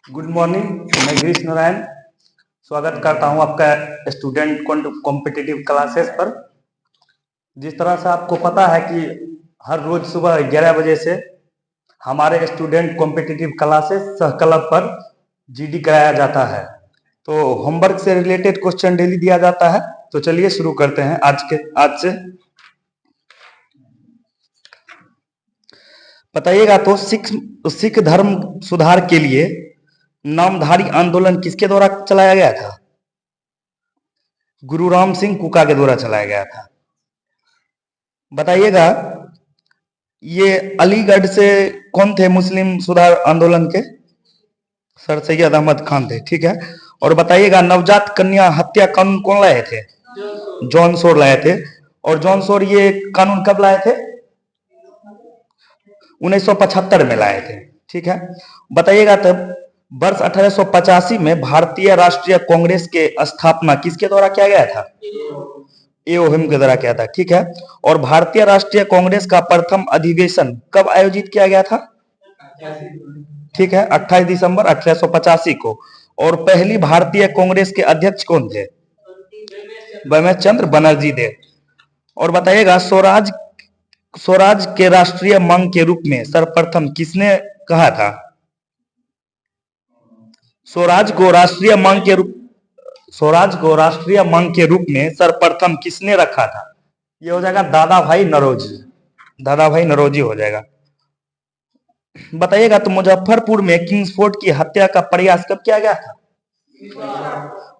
Good morning. मैं गिरीश नारायण स्वागत करता हूं आपका स्टूडेंट कॉम्पिटिटिव क्लासेस पर। जिस तरह से आपको पता है कि हर रोज सुबह 11 बजे से हमारे स्टूडेंट कॉम्पिटिटिव क्लासेस सह क्लब पर जीडी कराया जाता है। तो होमवर्क से रिलेटेड क्वेश्चन डेली दिया जाता है। तो चलिए शुरू करते हैं आज से। बताइएगा तो सिख धर्म सुधार के लिए नामधारी आंदोलन किसके द्वारा चलाया गया था? गुरु राम सिंह कुका के द्वारा चलाया गया था। बताइएगा ये अलीगढ़ से कौन थे मुस्लिम सुधार आंदोलन के? सर सैयद अहमद खान थे। ठीक है। और बताइएगा नवजात कन्या हत्या कानून कौन लाए थे? जॉन सोर लाए थे। और जॉन सोर ये कानून कब लाए थे? 1975 में लाए थे। ठीक है। बताइएगा तब वर्ष 1885 में भारतीय राष्ट्रीय कांग्रेस के स्थापना किसके द्वारा किया गया था? एओहिम के द्वारा किया था। ठीक है। और भारतीय राष्ट्रीय कांग्रेस का प्रथम अधिवेशन कब आयोजित किया गया था? ठीक है, 28 दिसंबर 1885 को। और पहली भारतीय कांग्रेस के अध्यक्ष कौन थे? बमेश चंद्र बनर्जी थे। और बताइएगा स्वराज के राष्ट्रीय मांग के रूप में सर्वप्रथम किसने कहा था? स्वराज को राष्ट्रीय मांग के रूप में सर्वप्रथम किसने रखा था? ये हो जाएगा दादा भाई नौरोजी हो जाएगा। बताइएगा तो मुजफ्फरपुर में किंग्सफोर्ड की हत्या का प्रयास कब किया गया था?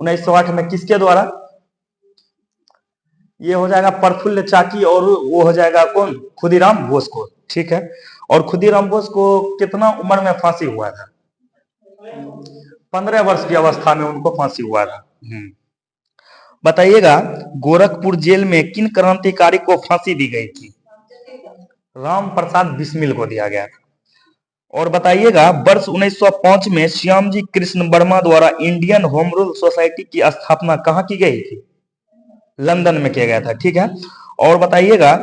1908 में। किसके द्वारा? ये हो जाएगा प्रफुल्ल चाकी और वो हो जाएगा कौन? खुदीराम बोस को। ठीक है। और खुदीराम बोस को कितना उम्र में फांसी हुआ था? 15 वर्ष की अवस्था में उनको फांसी हुआ था। बताइएगा गोरखपुर जेल में किन क्रांतिकारी को फांसी दी गई थी? राम प्रसाद बिस्मिल को दिया गया था। और बताइएगा वर्ष 1905 में श्यामजी कृष्ण वर्मा द्वारा इंडियन होम रूल सोसाइटी की स्थापना कहाँ की गई थी? लंदन में किया गया था। ठीक है। और बताइएगा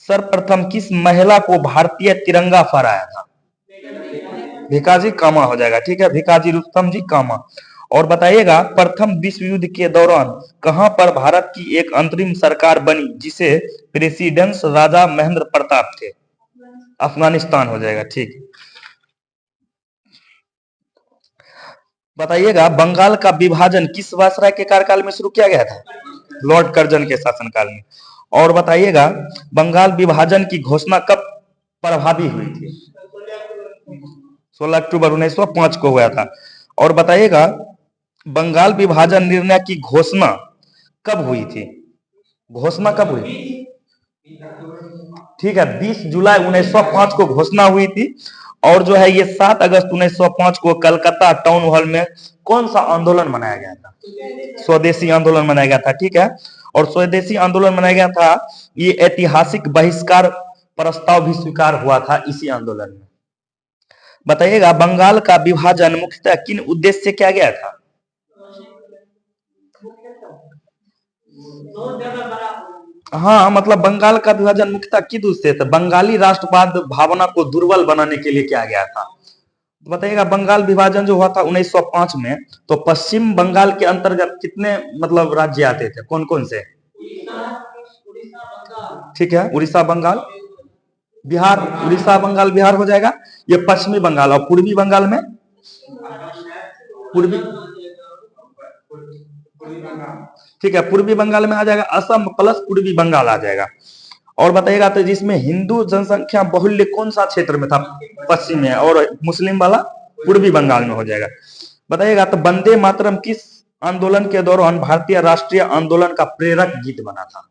सर्वप्रथम किस महिला को भारतीय तिरंगा फहराया था? भिकाजी कामा हो जाएगा। ठीक है, भिकाजी रुस्तम जी कामा। और बताइएगा प्रथम विश्व युद्ध के दौरान कहां पर भारत की एक अंतरिम सरकार बनी जिसे प्रेसिडेंट राजा महेंद्र प्रताप थे? अफगानिस्तान हो जाएगा। ठीक। बताइएगा बंगाल का विभाजन किस वायसराय के कार्यकाल में शुरू किया गया था? लॉर्ड कर्जन के शासनकाल में। और बताइएगा बंगाल विभाजन की घोषणा कब प्रभावी हुई थी? 16 अक्टूबर 1905 को हुआ था। और बताइएगा बंगाल विभाजन निर्णय की घोषणा कब हुई थी? घोषणा कब हुई? ठीक है, 20 जुलाई 1905 को घोषणा हुई थी। और जो है ये 7 अगस्त 1905 को कलकत्ता टाउन हॉल में कौन सा आंदोलन मनाया गया था? स्वदेशी आंदोलन मनाया गया था। ठीक है। और स्वदेशी आंदोलन मनाया गया था। ये ऐतिहासिक बहिष्कार प्रस्ताव भी स्वीकार हुआ था इसी आंदोलन में। बताइएगा बंगाल का विभाजन मुख्यतः किन उद्देश्य से किया गया था? हाँ, मतलब बंगाल का विभाजन मुख्यतः किस उद्देश्य से? बंगाली राष्ट्रवाद भावना को दुर्बल बनाने के लिए किया गया था। बताइएगा बंगाल विभाजन जो हुआ था 1905 में, तो पश्चिम बंगाल के अंतर्गत कितने मतलब राज्य आते थे? कौन कौन से? ठीक है, उड़ीसा बंगाल बिहार। उड़ीसा बंगाल बिहार हो जाएगा। ये पश्चिमी बंगाल। और पूर्वी बंगाल में पूर्वी ठीक है, पूर्वी बंगाल में आ जाएगा असम प्लस पूर्वी बंगाल आ जाएगा। और बताइएगा तो जिसमें हिंदू जनसंख्या बाहुल्य कौन सा क्षेत्र में था? पश्चिम में। और मुस्लिम वाला पूर्वी बंगाल में हो जाएगा। बताइएगा तो वंदे मातरम किस आंदोलन के दौरान भारतीय राष्ट्रीय आंदोलन का प्रेरक गीत बना था?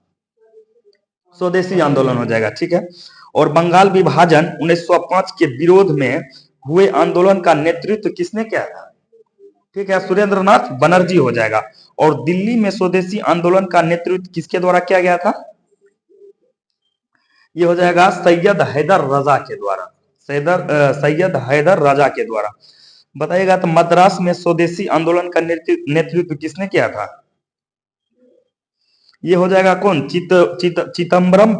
स्वदेशी आंदोलन हो जाएगा। ठीक है। और बंगाल विभाजन 1905 के विरोध में हुए आंदोलन का नेतृत्व किसने किया था? ठीक है, सुरेंद्रनाथ बनर्जी हो जाएगा। और दिल्ली में स्वदेशी आंदोलन का नेतृत्व किसके द्वारा किया गया था? ये हो जाएगा सैयद हैदर रजा के द्वारा। सैयद हैदर रजा के द्वारा। बताइएगा तो मद्रास में स्वदेशी आंदोलन का नेतृत्व किसने किया था? ये हो जाएगा कौन? चिदम्बरम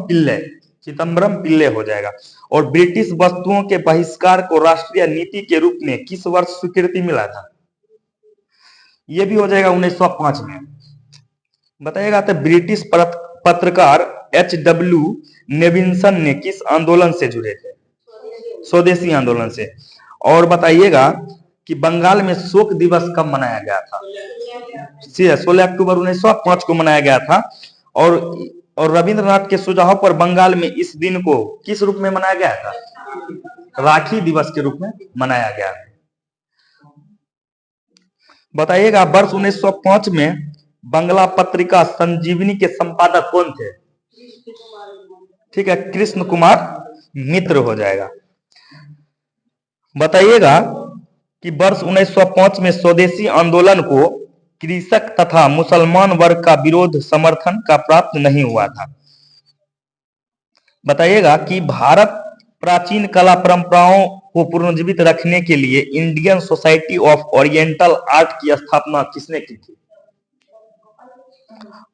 पिल्ले हो जाएगा। और ब्रिटिश वस्तुओं के बहिष्कार को राष्ट्रीय नीति के रूप में किस वर्ष स्वीकृति मिला था? ये भी हो जाएगा 1905 में। बताइएगा तो ब्रिटिश पत्रकार H.W. नेविंसन ने किस आंदोलन से जुड़े थे? स्वदेशी आंदोलन से। और बताइएगा कि बंगाल में शोक दिवस कब मनाया गया था? 16 अक्टूबर 1905 को मनाया गया था। और रविंद्रनाथ के सुझाव पर बंगाल में इस दिन को किस रूप में मनाया गया था? राखी दिवस के रूप में मनाया गया। बताइएगा वर्ष 1905 में बंगला पत्रिका संजीवनी के संपादक कौन थे? ठीक है, कृष्ण कुमार मित्र हो जाएगा। बताइएगा कि वर्ष 1905 में स्वदेशी आंदोलन को कृषक तथा मुसलमान वर्ग का विरोध समर्थन का प्राप्त नहीं हुआ था। बताइएगा कि भारत प्राचीन कला परंपराओं को पुनर्जीवित रखने के लिए Indian society of oriental art की स्थापना किसने की थी?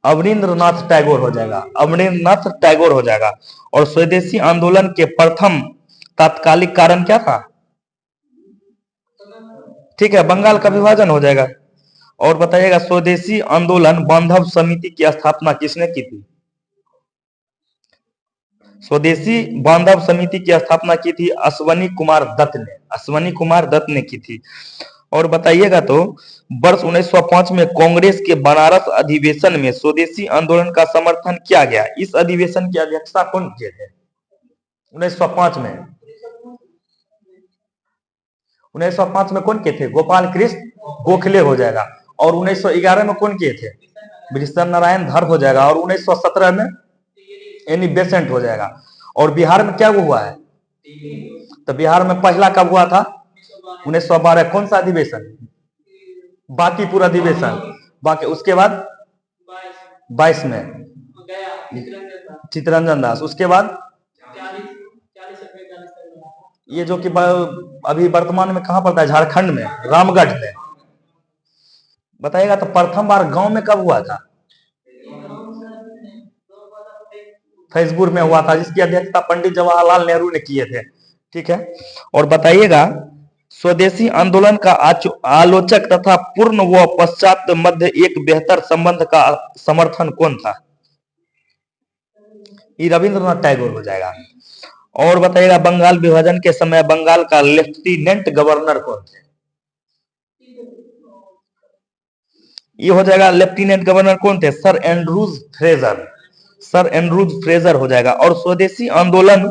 अवनींद्रनाथ टैगोर हो जाएगा, अवनींद्रनाथ टैगोर हो जाएगा। और स्वदेशी आंदोलन के प्रथम तात्कालिक कारण क्या था? ठीक है, बंगाल का विभाजन हो जाएगा। और बताइएगा स्वदेशी आंदोलन बांधव समिति की स्थापना किसने की थी? स्वदेशी बांधव समिति की स्थापना की थी अश्वनी कुमार दत्त ने, अश्वनी कुमार दत्त ने की थी। और बताइएगा तो वर्ष 1905 में कांग्रेस के बनारस अधिवेशन में स्वदेशी आंदोलन का समर्थन किया गया। इस अधिवेशन की अध्यक्षता कौन किए थे 1905 में? 1905 में कौन किए थे? गोपाल कृष्ण गोखले हो जाएगा। और 1911 में कौन किए थे? वृषभ नारायण धर हो जाएगा। और 1917 में एनी बेसेंट हो जाएगा। और बिहार में क्या हुआ है? तो बिहार में पहला कब हुआ था? 1912। कौन सा अधिवेशन? बांकीपुर अधिवेशन। बाकी उसके बाद 22 में चित्तरंजन दास। उसके बाद ये जो कि अभी वर्तमान में कहां पड़ता है? झारखंड में, रामगढ़ में। बताइएगा तो प्रथम बार गांव में कब हुआ था? फैजपुर में हुआ था, जिसकी अध्यक्षता पंडित जवाहरलाल नेहरू ने किए थे। ठीक है। और बताइएगा स्वदेशी आंदोलन का आलोचक तथा पूर्ण व पश्चात मध्य एक बेहतर संबंध का समर्थन कौन था? ये रविंद्रनाथ टैगोर हो जाएगा। और बताइएगा बंगाल विभाजन के समय बंगाल का लेफ्टिनेंट गवर्नर कौन थे? ये हो जाएगा लेफ्टिनेंट गवर्नर कौन थे? Sir Andrews Fraser, sir Andrews Fraser हो जाएगा। और स्वदेशी आंदोलन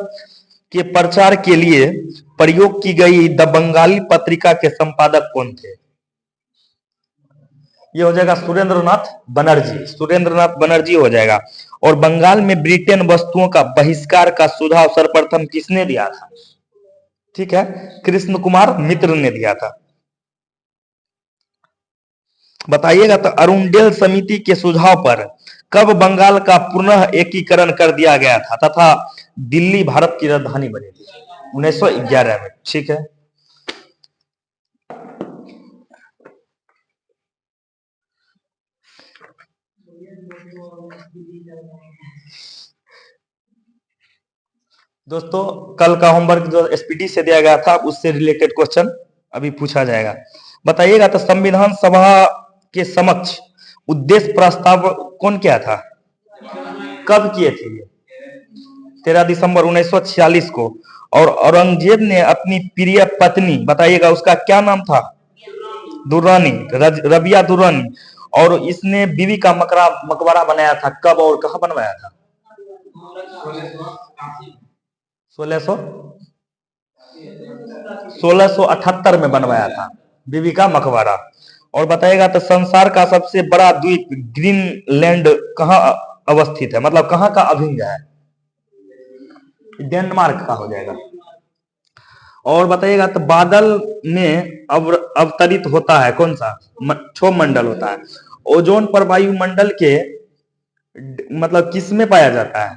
के प्रचार के लिए प्रयोग की गई द बंगाली पत्रिका के संपादक कौन थे? ये हो जाएगा सुरेंद्रनाथ बनर्जी, सुरेंद्रनाथ बनर्जी हो जाएगा। और बंगाल में ब्रिटेन वस्तुओं का बहिष्कार का सुझाव सर्वप्रथम किसने दिया था? ठीक है, कृष्ण कुमार मित्र ने दिया था। बताइएगा तो अरुणडेल समिति के सुझाव पर कब बंगाल का पुनः एकीकरण कर दिया गया था तथा दिल्ली भारत की राजधानी बनी थी? 1911 में। ठीक है। दोस्तों कल का होमवर्क जो एसपीटी से दिया गया था उससे रिलेटेड क्वेश्चन अभी पूछा जाएगा। बताइएगा तो संविधान सभा के समक्ष उद्देश्य प्रस्ताव कौन किया था? कब किए थे? 13 दिसंबर 1946 को। और औरंगजेब ने अपनी प्रिय पत्नी, बताइएगा उसका क्या नाम था? दुर्रानी, रबिया दुर्रानी। और इसने बीवी का मकबरा बनाया था। कब और कहां बनवाया था? 1678 में बनवाया था बीवी का मकबरा। और बताइएगा तो संसार का सबसे बड़ा द्वीप ग्रीनलैंड कहां अवस्थित है, मतलब कहां का अभिन्न है? डेनमार्क का हो जाएगा। और बताइएगा तो बादल में अवतरित होता है कौन सा? क्षोभ मंडल होता है। ओजोन पर वायुमंडल के मतलब किस में पाया जाता है?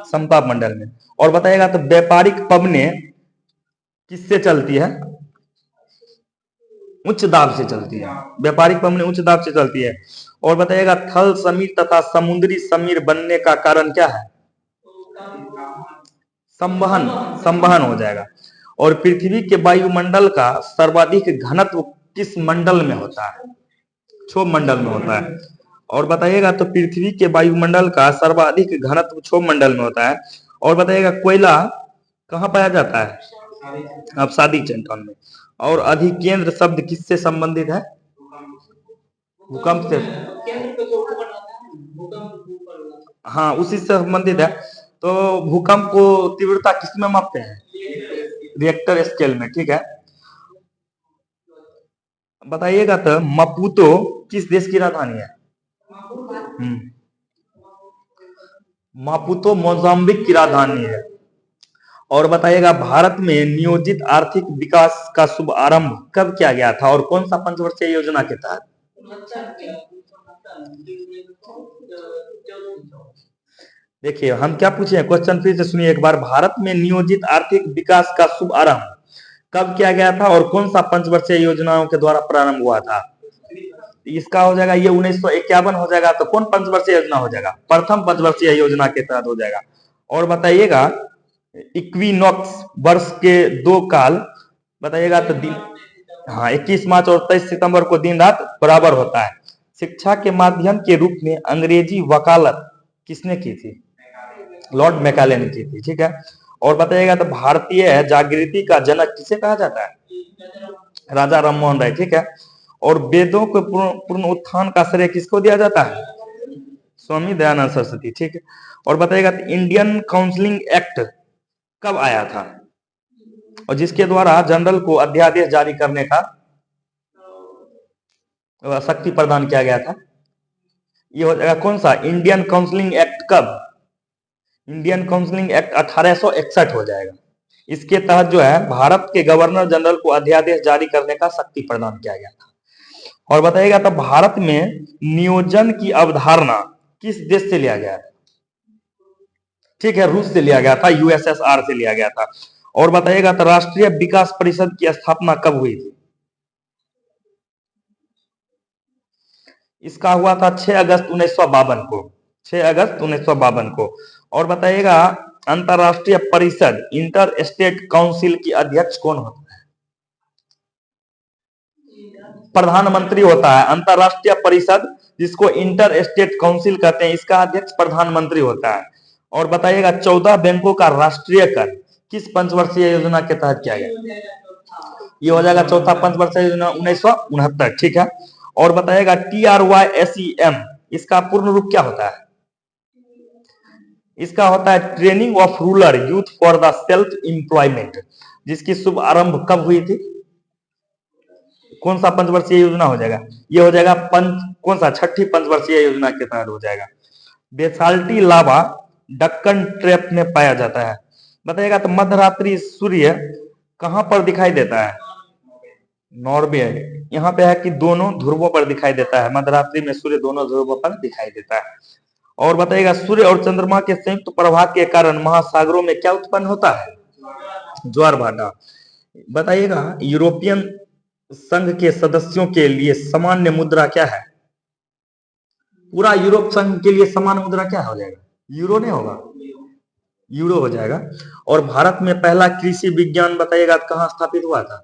समताप मंडल में। और बताइएगा तो व्यापारिक पवने किससे चलती है? उच्च दाब से चलती है। व्यापारिक पवने उच्च दाब से चलती है। और बताइएगा थल समीर तथा समुद्री समीर बनने का कारण क्या है? संवहन संवहन हो जाएगा। और पृथ्वी के वायुमंडल का सर्वाधिक घनत्व किस मंडल में होता है? क्षोभ मंडल में होता है। और बताइएगा तो पृथ्वी के वायुमंडल का सर्वाधिक घनत्व क्षोभ मंडल में होता है। और बताइएगा कोयला कहाँ पाया जाता है? अवसादी चट्टान में। और अधिकेंद्र शब्द किससे संबंधित है? भूकंप से। हाँ, उसी से संबंधित है। तो भूकंप को तीव्रता किसमें मापते हैं? रिएक्टर स्केल में, ठीक है। बताइएगा तो मपूतो किस देश की राजधानी है? मापुतो मोजाम्बिक की राजधानी है। और बताइएगा भारत में नियोजित आर्थिक विकास का शुभ आरंभ कब किया गया था और कौन सा पंचवर्षीय योजना के तहत? देखिए हम क्या पूछे हैं, क्वेश्चन फिर से सुनिए एक बार। भारत में नियोजित आर्थिक विकास का शुभ आरंभ कब किया गया था और कौन सा पंचवर्षीय योजनाओं के द्वारा प्रारंभ हुआ था? इसका हो जाएगा ये 1951 हो जाएगा। तो कौन पंचवर्षीय योजना हो जाएगा? प्रथम पंचवर्षीय योजना के तहत हो जाएगा। और बताइएगा इक्विनॉक्स वर्ष के दो काल बताइएगा तो दिन, हाँ 21 मार्च और 23 सितंबर को दिन रात बराबर होता है। शिक्षा के माध्यम के रूप में अंग्रेजी वकालत किसने की थी? लॉर्ड मैकाले ने की थी, ठीक है। और बताइएगा तो भारतीय जागृति का जनक किसे कहा जाता है? राजा राममोहन राय, ठीक है। और वेदों के पूर्ण उत्थान का श्रेय किसको दिया जाता है? स्वामी दयानंद सरस्वती, ठीक है। और बताइएगा तो इंडियन काउंसिलिंग एक्ट कब आया था और जिसके द्वारा जनरल को अध्यादेश जारी करने का शक्ति प्रदान किया गया था? ये हो जाएगा कौन सा? इंडियन काउंसिलिंग एक्ट कब? इंडियन काउंसिलिंग एक्ट 1861 हो जाएगा। इसके तहत जो है भारत के गवर्नर जनरल को अध्यादेश जारी करने का शक्ति प्रदान किया गया था। और बताइएगा तो भारत में नियोजन की अवधारणा किस देश से लिया गया था? ठीक है, रूस से लिया गया था, यूएसएसआर से लिया गया था। और बताइएगा तो राष्ट्रीय विकास परिषद की स्थापना कब हुई थी? इसका हुआ था 6 अगस्त 1952 को, 6 अगस्त 1952 को। और बताइएगा अंतरराष्ट्रीय परिषद इंटर स्टेट काउंसिल की अध्यक्ष कौन होता है? प्रधानमंत्री होता है। अंतरराष्ट्रीय परिषद जिसको इंटर स्टेट काउंसिल कहते हैं, इसका अध्यक्ष प्रधानमंत्री होता है। और बताइएगा 14 बैंकों का राष्ट्रीयकरण किस पंचवर्षीय योजना के तहत किया गया? ये हो जाएगा चौथा पंचवर्षीय योजना 1969, ठीक है। और बताइएगा TRYSEM इसका पूर्ण रूप क्या होता है? इसका होता है training of rural youth for the self employment, जिसकी शुभ आरंभ कब हुई थी? कौन सा पंचवर्षीय योजना हो जाएगा? ये हो जाएगा कौन सा? छठी पंचवर्षीय योजना के तहत हो जाएगा। बेसाल्टी लावा डक्कन ट्रैप में पाया जाता है। बताइएगा तो मध्यरात्रि सूर्य कहां पर दिखाई देता है? नॉर्वे। यहाँ पे है कि दोनों ध्रुवों पर दिखाई देता है। मध्यरात्रि में सूर्य दोनों ध्रुवों पर दिखाई देता है। और बताइएगा सूर्य और चंद्रमा के संयुक्त प्रभाव के कारण महासागरों में क्या उत्पन्न होता है? ज्वार भाटा। बताइएगा यूरोपियन संघ के सदस्यों के लिए सामान्य मुद्रा क्या है? पूरा यूरोप संघ के लिए समान मुद्रा क्या हो जाएगा? यूरो नहीं होगा, यूरो हो जाएगा। और भारत में पहला कृषि विज्ञान बताइएगा कहाँ स्थापित हुआ था?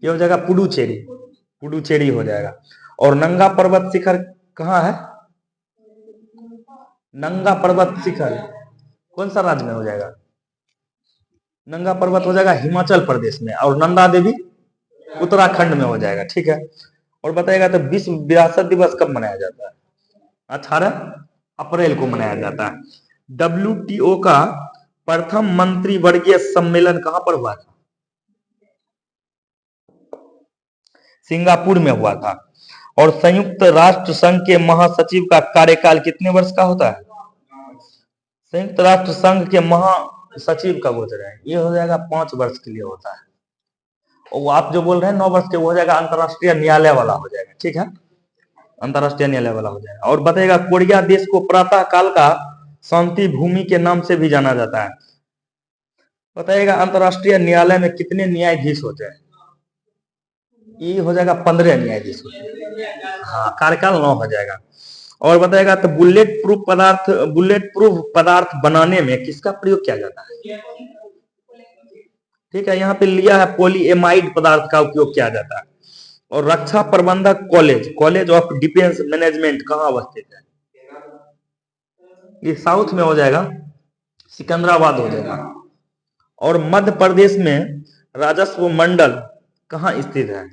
ये हो जाएगा पुडुचेरी, पुडुचेरी हो जाएगा। और नंगा पर्वत शिखर कहाँ है? नंगा पर्वत शिखर कौन सा राज्य में हो जाएगा? नंगा पर्वत हो जाएगा हिमाचल प्रदेश में। और नंदा देवी उत्तराखंड में हो जाएगा, ठीक है। और बताइएगा तो विश्व विरासत दिवस कब मनाया जाता है? 18 अप्रैल को मनाया जाता है। WTO का प्रथम मंत्रिवर्गीय सम्मेलन कहां पर हुआ था? सिंगापुर में हुआ था। और संयुक्त राष्ट्र संघ के महासचिव का कार्यकाल कितने वर्ष का होता है? संयुक्त राष्ट्र संघ के महासचिव का बोल रहे हैं, ये हो जाएगा 5 वर्ष के लिए होता है। और आप जो बोल रहे हैं 9 वर्ष के, वो हो जाएगा अंतरराष्ट्रीय न्यायालय वाला हो जाएगा, ठीक है, अंतरराष्ट्रीय न्यायालय वाला हो जाएगा। और बताइएगा कोरिया देश को प्रातः काल का शांति भूमि के नाम से भी जाना जाता है। बताइएगा अंतरराष्ट्रीय न्यायालय में कितने न्यायाधीश होते हैं? ये हो जाएगा 15 न्यायाधीश होते हैं। हाँ, कार्यकाल 9 हो जाएगा। और बताएगा तो बुलेट प्रूफ पदार्थ बनाने में किसका प्रयोग किया जाता है? ठीक है, यहाँ पे लिया है पॉलीएमाइड पदार्थ का उपयोग किया जाता है। और रक्षा प्रबंधक कॉलेज ऑफ डिफेंस मैनेजमेंट कहाँ अवस्थित है? ये साउथ में हो जाएगा, सिकंदराबाद हो जाएगा। और मध्य प्रदेश में राजस्व मंडल कहाँ स्थित है?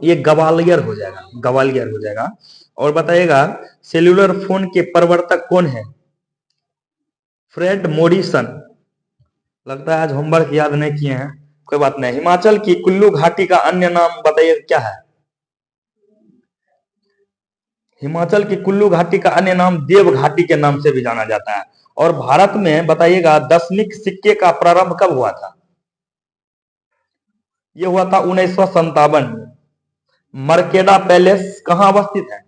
ये ग्वालियर हो जाएगा। और बताइएगा सेल्यूलर फोन के प्रवर्तक कौन है? Fred Morrison. लगता है आज होमवर्क याद नहीं किए हैं, कोई बात नहीं। हिमाचल की कुल्लू घाटी का अन्य नाम बताइए क्या है? हिमाचल की कुल्लू घाटी का अन्य नाम देव घाटी के नाम से भी जाना जाता है। और भारत में बताइएगा दशमिक सिक्के का प्रारंभ कब हुआ था? यह हुआ था 1957 में। मर्केडा पैलेस कहां अवस्थित है?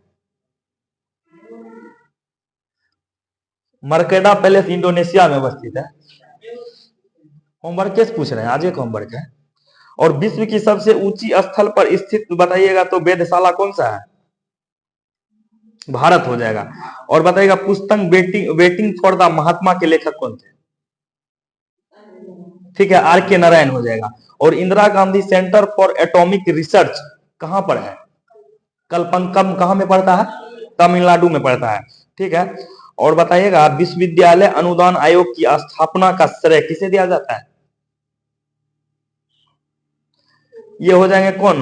मर्केडा पैलेस इंडोनेशिया में अवस्थित है। होमवर्क कैसे पूछ रहे हैं? आज एक होमवर्क है। और विश्व की सबसे ऊंची स्थल पर स्थित बताइएगा तो वेधशाला कौन सा है? भारत हो जाएगा। और बताइएगा पुस्तक वेटिंग फॉर द महात्मा के लेखक कौन थे? ठीक है, आर के नारायण हो जाएगा। और Indira Gandhi centre for atomic research कहां पर है? कलपंकम कहां में पड़ता है? तमिलनाडु में पड़ता है। ठीक है। और बताइएगा विश्वविद्यालय अनुदान आयोग की स्थापना का श्रेय किसे दिया जाता है? ये हो जाएंगे कौन?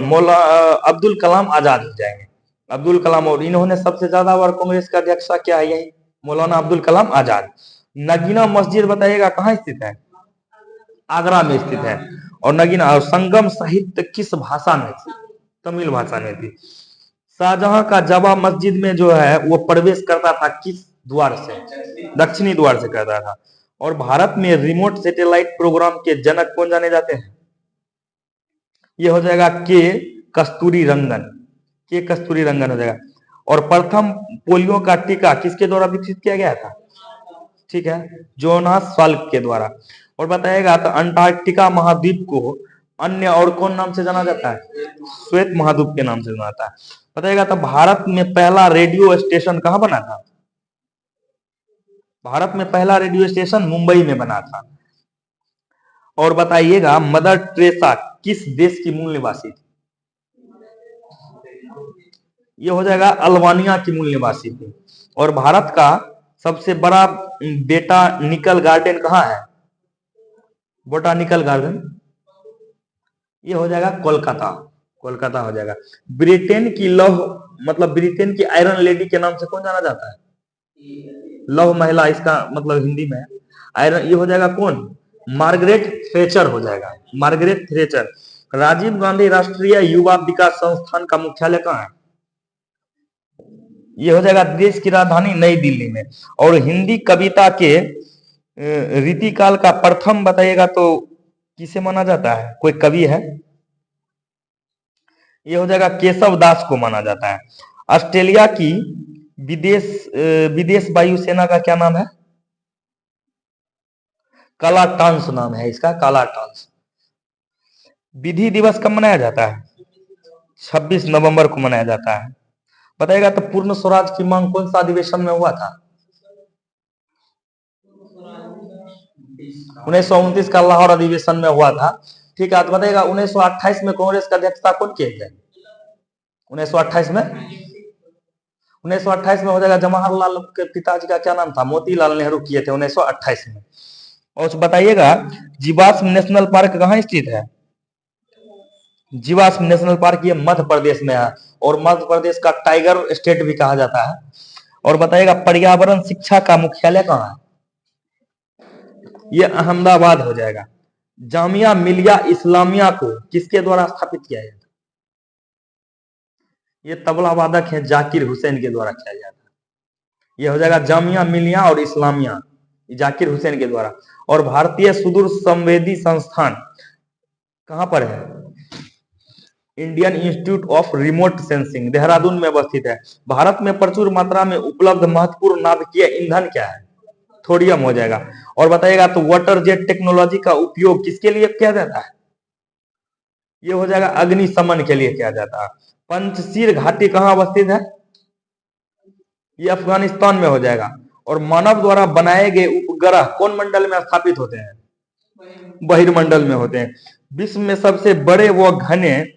अब्दुल कलाम आजाद हो जाएंगे, अब्दुल कलाम। और इन्होंने सबसे ज्यादा बार कांग्रेस का अध्यक्षा क्या है? यही मौलाना अब्दुल कलाम आजाद। नगीना मस्जिद बताइएगा कहाँ स्थित है? आगरा में स्थित है। और नगीना और संगम साहित्य किस भाषा में थी? तमिल भाषा में थी। शाहजहां का जामा मस्जिद में जो है वो प्रवेश करता था किस द्वार से? दक्षिणी द्वार से करता था। और भारत में रिमोट सैटेलाइट प्रोग्राम के जनक कौन जाने जाते हैं? ये हो जाएगा के कस्तूरी रंगन हो जाएगा। और प्रथम पोलियो का टीका किसके द्वारा विकसित किया गया था? ठीक है, जोनास साल्क के द्वारा। और बताएगा तो अंटार्कटिका महाद्वीप को अन्य और कौन नाम से जाना जाता है? श्वेत महाद्वीप के नाम से जाना जाता है। बताइएगा तो भारत में पहला रेडियो स्टेशन कहां बना था? भारत में पहला रेडियो स्टेशन मुंबई में बना था। और बताइएगा मदर टेरेसा किस देश की मूल निवासी थी? ये हो जाएगा अल्बानिया की मूल निवासी थी। और भारत का सबसे बड़ा बोटानिकल गार्डन कहाँ है? बोटानिकल गार्डन ये हो जाएगा कोलकाता हो जाएगा। ब्रिटेन की आयरन लेडी के नाम से कौन जाना जाता है? लौह महिला, इसका मतलब हिंदी में आयरन। ये हो जाएगा कौन? मार्गरेट थ्रेचर हो जाएगा, मार्गरेट थ्रेचर। राजीव गांधी राष्ट्रीय युवा विकास संस्थान का मुख्यालय कहाँ है? ये हो जाएगा देश की राजधानी नई दिल्ली में। और हिंदी कविता के रीतिकाल का प्रथम बताइएगा तो किसे माना जाता है? कोई कवि है? ये हो जाएगा केशव दास को माना जाता है। ऑस्ट्रेलिया की विदेश वायुसेना का क्या नाम है? काला टांस नाम है इसका, काला टांस। विधि दिवस कब मनाया जाता है? 26 नवंबर को मनाया जाता है। बताइएगा तो पूर्ण स्वराज की मांग कौन सा अधिवेशन में हुआ था? 1929 का लाहौर अधिवेशन में हुआ था। ठीक है, तो बताइएगा 1928 में कांग्रेस का अध्यक्षता कौन किए थे? 1928 में हो जाएगा जवाहरलाल के पिताजी का क्या नाम था? मोतीलाल नेहरू किए थे 1928 में। और बताइएगा जीवाश्म नेशनल पार्क कहाँ स्थित है? जीवाश्म नेशनल पार्क ये मध्य प्रदेश में है। और मध्य प्रदेश का टाइगर स्टेट भी कहा जाता है। और बताइएगा पर्यावरण शिक्षा का मुख्यालय कहाँ है? ये अहमदाबाद हो जाएगा। जामिया मिलिया इस्लामिया को किसके द्वारा स्थापित किया गया था? ये तबला वादक है जाकिर हुसैन के द्वारा किया गया था। ये हो जाएगा जामिया मिलिया और इस्लामिया, जाकिर हुसैन के द्वारा। और भारतीय सुदूर संवेदी संस्थान कहां पर है? Indian institute of remote sensing Dehradun में अवस्थित है। भारत में प्रचुर मात्रा में उपलब्ध महत्वपूर्ण नाभिकीय ईंधन क्या है? थोरियम हो जाएगा। और बताइएगा तो वाटर जेट टेक्नोलॉजी का उपयोग किसके लिए किया जाता है? ये हो जाएगा अग्निशमन के लिए किया जाता है। पंचशील घाटी कहाँ अवस्थित है? ये अफगानिस्तान में हो जाएगा। और मानव द्वारा बनाए गए उपग्रह कौन मंडल में स्थापित होते हैं? बहिर्मंडल में होते हैं। विश्व में सबसे बड़े व घने